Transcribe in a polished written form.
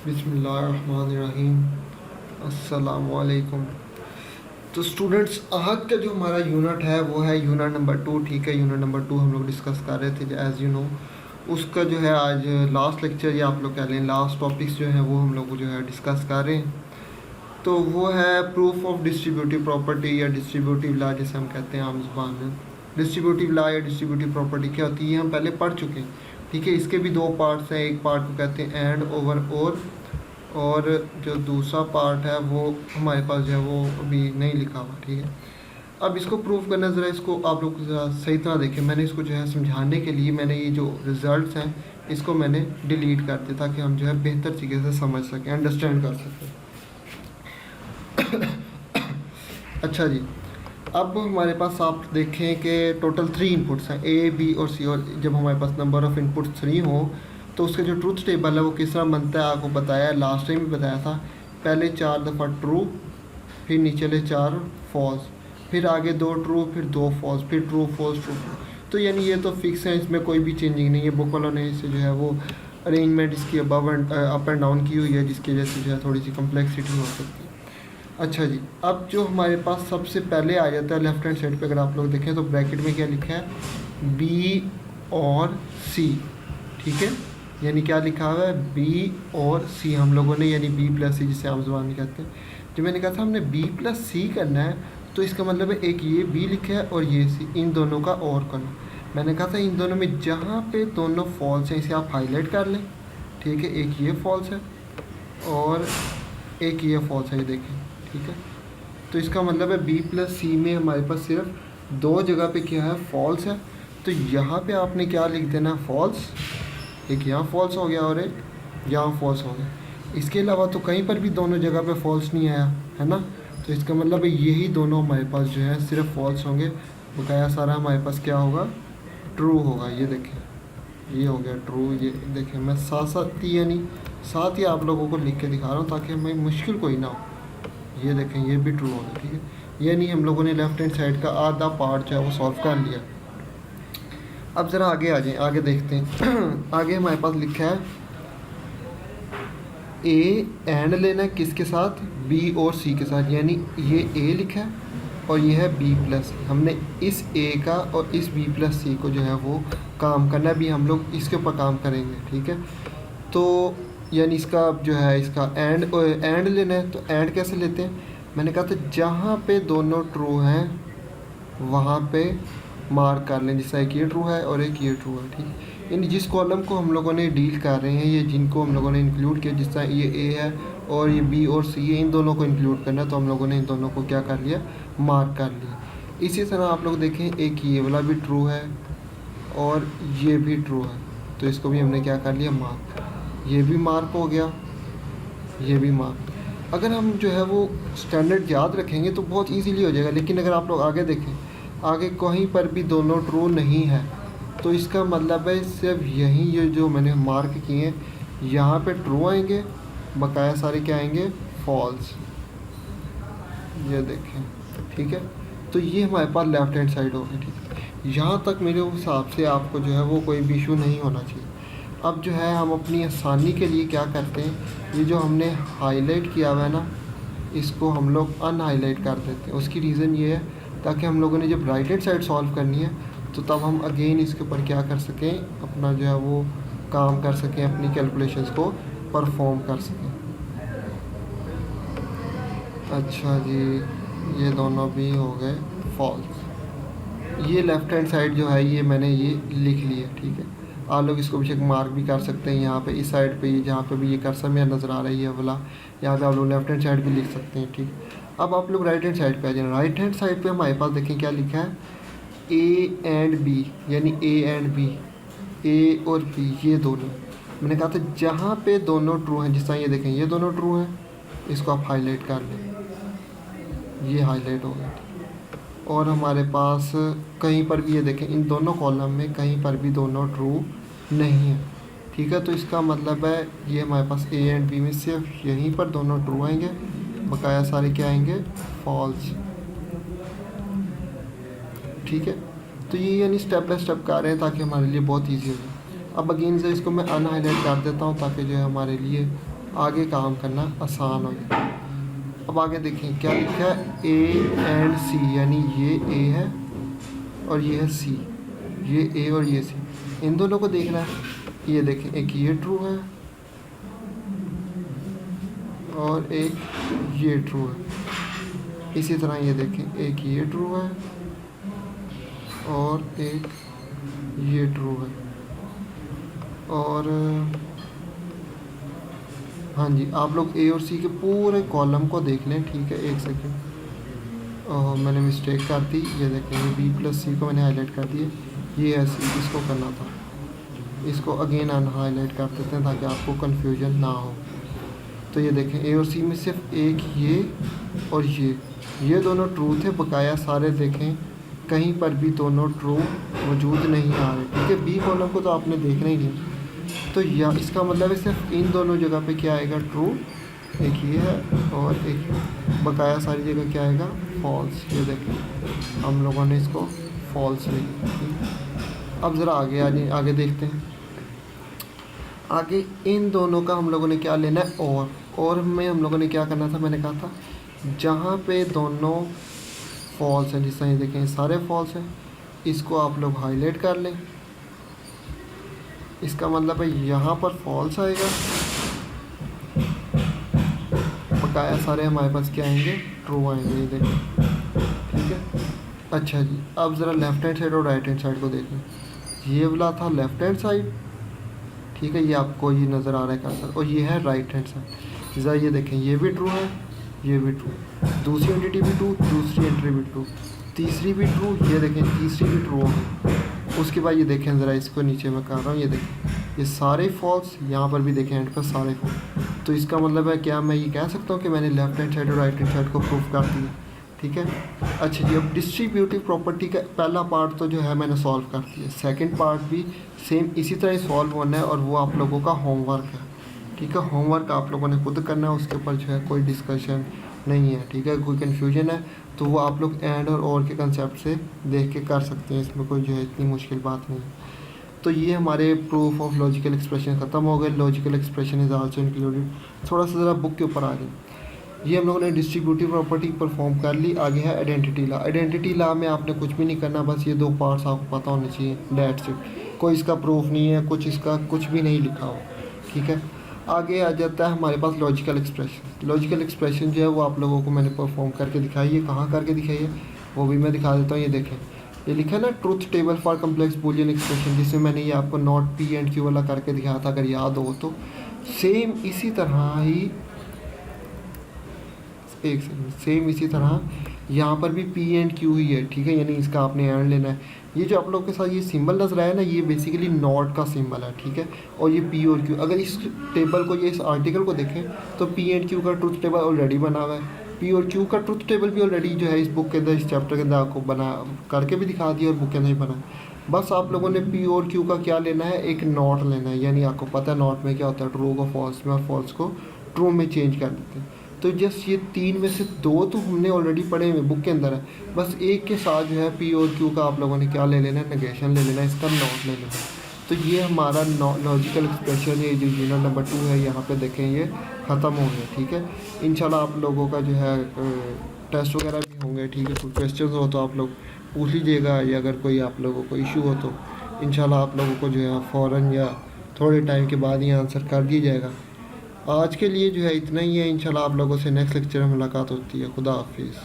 बिस्मिल्लाहिर्रहमानिर्रहीम। अस्सलामुअलैकुम। तो स्टूडेंट्स, आज का जो हमारा यूनिट है वो है यूनिट नंबर 2। ठीक है, यूनिट नंबर 2 हम लोग डिस्कस कर रहे थे एज़ यू नो। उसका जो है आज लास्ट लेक्चर या आप लोग कह लें लास्ट टॉपिक्स जो हैं वो हम लोग जो है डिस्कस कर रहे हैं। तो वो है प्रूफ ऑफ डिस्ट्रीब्यूटिव प्रॉपर्टी या डिस्ट्रीब्यूटिव लॉ जिसे हम कहते हैं आम ज़ुबान में। डिस्ट्रीब्यूटिव लॉ या डिस्ट्रीब्यूटिव प्रॉपर्टी क्या होती है हम पहले पढ़ चुके हैं। ठीक है, इसके भी दो पार्ट्स हैं। एक पार्ट को कहते हैं एंड ओवर और जो दूसरा पार्ट है वो हमारे पास जो है वो अभी नहीं लिखा हुआ। ठीक है, अब इसको प्रूफ करना ज़रा इसको आप लोग ज़रा सही तरह देखें। मैंने इसको जो है समझाने के लिए मैंने ये जो रिज़ल्ट्स हैं इसको मैंने डिलीट कर दिया ताकि हम जो है बेहतर तरीके से समझ सकें, अंडरस्टैंड कर सकें। अच्छा जी, अब हमारे पास आप देखें कि टोटल 3 इनपुट्स हैं ए बी और सी। और जब हमारे पास नंबर ऑफ़ इनपुट्स 3 हो तो उसका जो ट्रूथ टेबल है वो किस तरह बनता है आपको बताया, लास्ट टाइम भी बताया था। पहले 4 दफ़ा ट्रू, फिर नीचे 4 फॉल्स, फिर आगे 2 ट्रू, फिर 2 फॉल्स, फिर ट्रू फॉल्स ट्रू। तो यानी ये तो फिक्स है, इसमें कोई भी चेंजिंग नहीं है। बुक वालों ने इसे जो है वो अरेंजमेंट इसकी अप एंड डाउन की हुई है जिसकी वजह से जो है थोड़ी सी कम्प्लेक्सिटी हो सकती है। अच्छा जी, अब जो हमारे पास सबसे पहले आ जाता है लेफ्ट हैंड साइड पे, अगर आप लोग देखें तो ब्रैकेट में क्या लिखा है, बी और सी। ठीक है, यानी क्या लिखा हुआ है, बी और सी हम लोगों ने, यानी बी प्लस सी जिसे आम ज़ुबान में कहते हैं। जो मैंने कहा था हमने बी प्लस सी करना है तो इसका मतलब है एक ये बी लिखा है और ये सी, इन दोनों का और करना। मैंने कहा था इन दोनों में जहाँ पे दोनों फॉल्स हैं इसे आप हाईलाइट कर लें। ठीक है, एक ये फॉल्स है और एक ये फॉल्स है, ये देखें। ठीक है, तो इसका मतलब है बी प्लस सी में हमारे पास सिर्फ 2 जगह पे क्या है, फॉल्स है। तो यहाँ पे आपने क्या लिख देना, फॉल्स। एक यहाँ फॉल्स हो गया और एक यहाँ फॉल्स हो गया। इसके अलावा तो कहीं पर भी दोनों जगह पे फॉल्स नहीं आया है ना। तो इसका मतलब है यही दोनों हमारे पास जो है सिर्फ फॉल्स होंगे, बकाया सारा हमारे पास क्या होगा, ट्रू होगा। ये देखें, ये हो गया ट्रू। ये देखें, मैं साथ ही आप लोगों को लिख के दिखा रहा हूँ ताकि हमें मुश्किल कोई ना हो। ये देखें, ये भी ट्रू हो गया। ठीक है, यानी हम लोगों ने लेफ्ट हैंड साइड का आधा पार्ट जो है वो सॉल्व कर लिया। अब ज़रा आगे आ जाएं, आगे देखते हैं। आगे हमारे पास लिखा है ए एंड लेना है किसके साथ, बी और सी के साथ। यानी ये ए लिखा है और ये है बी प्लस। हमने इस ए का और इस बी प्लस सी को जो है वो काम करना भी, हम लोग इसके ऊपर काम करेंगे। ठीक है, तो यानी इसका जो है इसका एंड लेना है। तो एंड कैसे लेते हैं, मैंने कहा था जहाँ पे दोनों ट्रू हैं वहाँ पे मार्क कर लें, जैसा एक ये ट्रू है और एक ये ट्रू है। ठीक है, यानी जिस कॉलम को हम लोगों ने डील कर रहे हैं, ये जिनको हम लोगों ने इंक्लूड किया, जिस तरह ये ए है और ये बी और सी है, इन दोनों को इंक्लूड करना है। तो हम लोगों ने इन दोनों को क्या कर लिया, मार्क कर लिया। इसी तरह आप लोग देखें, एक ये वाला भी ट्रू है और ये भी ट्रू है, तो इसको भी हमने क्या कर लिया, मार्क। ये भी मार्क हो गया, ये भी मार्क। अगर हम जो है वो स्टैंडर्ड याद रखेंगे तो बहुत इजीली हो जाएगा। लेकिन अगर आप लोग आगे देखें, आगे कहीं पर भी दोनों ट्रू नहीं है तो इसका मतलब है सिर्फ यहीं ये जो मैंने मार्क किए हैं यहाँ पे ट्रू आएंगे, बकाया सारे क्या आएंगे, फॉल्स। ये देखें, ठीक है, तो ये हमारे पास लेफ्ट हैंड साइड हो गई। ठीक है, यहाँ तक मेरे हिसाब से आपको जो है वो कोई भी इशू नहीं होना चाहिए। अब जो है हम अपनी आसानी के लिए क्या करते हैं, ये जो हमने हाईलाइट किया हुआ है ना, इसको हम लोग अनहाईलाइट कर देते हैं। उसकी रीज़न ये है ताकि हम लोगों ने जब राइट हैंड साइड सॉल्व करनी है तो तब हम अगेन इसके ऊपर क्या कर सकें, अपना जो है वो काम कर सकें, अपनी कैलकुलेशंस को परफॉर्म कर सकें। अच्छा जी, ये दोनों भी हो गए फॉल्स। ये लेफ़्ट हैंड साइड जो है ये मैंने ये लिख लिया। ठीक है, आप लोग इसको बेशक मार्क भी कर सकते हैं यहाँ पे, इस साइड पे, ये जहाँ पे भी ये कर्सर में नज़र आ रही है वाला, यहाँ पे आप लोग लेफ्ट हैंड साइड भी लिख सकते हैं। ठीक, अब आप लोग राइट हैंड साइड पे आ जाए। राइट हैंड साइड पे हमारे पास देखें क्या लिखा है, ए एंड बी, यानी ए एंड बी, ए और बी ये दोनों। मैंने कहा था जहाँ पे दोनों ट्रू हैं, जिस तरह ये देखें ये दोनों ट्रू हैं, इसको आप हाईलाइट कर लें, ये हाईलाइट हो गया। और हमारे पास कहीं पर भी ये देखें, इन दोनों कॉलम में कहीं पर भी दोनों ट्रू नहीं है। ठीक है, तो इसका मतलब है ये हमारे पास ए एंड बी में सिर्फ यहीं पर दोनों ट्रू आएंगे, बकाया सारे क्या आएंगे, फॉल्स। ठीक है, तो ये यानी स्टेप बाय स्टेप कर रहे हैं ताकि हमारे लिए बहुत ईजी हो जाए। अब अगेन से इसको मैं अनहाईलाइट कर देता हूँ ताकि जो है हमारे लिए आगे काम करना आसान हो गया। अब आगे देखें क्या लिखा है, ए एंड सी, यानी ये ए है और ये है सी, ये ए और ये सी, इन दोनों को देखना है। ये देखें एक ये ट्रू है और एक ये ट्रू है। इसी तरह ये देखें एक ये ट्रू है और एक ये ट्रू है। और हाँ जी, आप लोग ए और सी के पूरे कॉलम को देख लें, ठीक है। एक सेकेंड, ओह मैंने मिस्टेक कर दी। ये देखें ये बी प्लस सी को मैंने हाईलाइट कर दिया, ये है सी, इसको करना था, इसको अगेन अन हाईलाइट कर देते हैं ताकि आपको कन्फ्यूजन ना हो। तो ये देखें ए और सी में सिर्फ एक ये और ये दोनों ट्रू थे बकाया, सारे देखें कहीं पर भी दोनों ट्रू मौजूद नहीं आ रहे, ठीक है। बी कॉलम को तो आपने देखना ही नहीं, तो या इसका मतलब है सिर्फ इन दोनों जगह पे क्या आएगा, ट्रू, एक ये है और एक बकाया सारी जगह क्या आएगा, फॉल्स। ये देखें हम लोगों ने इसको फॉल्स लिखा। अब ज़रा आगे देखते हैं। आगे इन दोनों का हम लोगों ने क्या लेना है, और में हम लोगों ने क्या करना था, मैंने कहा था जहाँ पे दोनों फॉल्स हैं, जिस तरह ये देखें सारे फॉल्स हैं, इसको आप लोग हाईलाइट कर लें। इसका मतलब है यहाँ पर फॉल्स आएगा, बकाया सारे हमारे पास क्या आएंगे, ट्रू आएंगे। ये देखें, ठीक है। अच्छा जी, अब ज़रा लेफ़्ट हैंड साइड और राइट हैंड साइड को देखें। ये वाला था लेफ़्ट हैंड साइड, ठीक है, ये आपको ये नज़र आ रहा है कर्सर, और ये है राइट हैंड साइड। ज़रा ये देखें ये भी ट्रू है, ये भी ट्रू, दूसरी एंटिटी भी ट्रू, दूसरी एंट्री भी ट्रू, तीसरी भी ट्रू, ये देखें तीसरी भी ट्रू होगी। उसके बाद ये देखें ज़रा इसको नीचे मैं कर रहा हूँ, ये देखें ये सारे फॉल्स, यहाँ पर भी देखें एंड पर सारे फॉल्स। तो इसका मतलब है क्या मैं ये कह सकता हूँ कि मैंने लेफ्ट हैंड साइड और राइट हैंड साइड को प्रूफ कर दिया, ठीक है। अच्छा जी, अब डिस्ट्रीब्यूटिव प्रॉपर्टी का पहला पार्ट तो जो है मैंने सॉल्व कर दिया, सेकंड पार्ट भी सेम इसी तरह ही सॉल्व होना है और वो आप लोगों का होमवर्क है, ठीक है। होमवर्क आप लोगों ने खुद करना है, उसके ऊपर जो है कोई डिस्कशन नहीं है, ठीक है। कोई कन्फ्यूजन है तो वो आप लोग एंड और के कंसेप्ट से देख के कर सकते हैं, इसमें कोई जो है इतनी मुश्किल बात नहीं है। तो ये हमारे प्रूफ ऑफ लॉजिकल एक्सप्रेशन ख़त्म हो गए। Logical expression is also included. थोड़ा सा ज़रा बुक के ऊपर आ गए। ये हम लोगों ने डिस्ट्रीब्यूटिव प्रॉपर्टी परफॉर्म कर ली। आगे है आइडेंटिटी लॉ। आइडेंटिटी लॉ में आपने कुछ भी नहीं करना, बस ये दो पार्ट्स आपको पता होने चाहिए, दैट्स इट। कोई इसका प्रूफ नहीं है, कुछ इसका कुछ भी नहीं लिखा हो, ठीक है। आगे आ जाता है हमारे पास लॉजिकल एक्सप्रेशन। लॉजिकल एक्सप्रेशन जो है वो आप लोगों को मैंने परफॉर्म करके दिखाई है। कहाँ करके दिखाई है वो भी मैं दिखा देता हूँ। ये देखें, ये लिखा है ना truth table for complex Boolean expression, जिसमें मैंने ये आपको नॉट पी एंड क्यू वाला करके दिखाया था, अगर याद हो तो। सेम इसी तरह ही एक सेकंड, सेम इसी तरह यहाँ पर भी पी एंड क्यू ही है, ठीक है। यानी इसका आपने एंड लेना है। ये जो आप लोग के साथ ये सिंबल नजर आया ना, ये बेसिकली नॉट का सिंबल है, ठीक है। और ये पी और क्यू, अगर इस टेबल को, ये इस आर्टिकल को देखें तो पी एंड क्यू का ट्रूथ टेबल ऑलरेडी बना हुआ है। पी और क्यू का ट्रूथ टेबल भी ऑलरेडी जो है इस बुक के अंदर, इस चैप्टर के अंदर आपको बना करके भी दिखा दिया और बुक के अंदर ही बना। बस आप लोगों ने पी और क्यू का क्या लेना है, एक नॉट लेना है। यानी आपको पता है नॉट में क्या होता है, ट्रू को फॉल्स में और फॉल्स को ट्रू में चेंज कर देते हैं। तो जस्ट ये तीन में से दो तो हमने ऑलरेडी पढ़े हुए बुक के अंदर है, बस एक के साथ जो है पी और क्यू का आप लोगों ने क्या ले लेना है, नेगेशन ले लेना है, इसका नॉट ले लेना है। तो ये हमारा लॉजिकल एक्सप्रेशन, ये जो यूनिट नंबर 2 है यहाँ पे देखें ये ख़त्म हो गया, ठीक है। इंशाल्लाह आप लोगों का जो है टेस्ट वगैरह भी होंगे, ठीक है। कोई क्वेश्चन हो तो आप लोग पूछ लीजिएगा, या अगर कोई आप लोगों को इशू हो तो इंशाल्लाह आप लोगों को जो है फ़ौरन या थोड़े टाइम के बाद ही आंसर कर दिया जाएगा। आज के लिए जो है इतना ही है। इंशाल्लाह आप लोगों से नेक्स्ट लेक्चर में मुलाकात होती है। खुदा हाफिज़।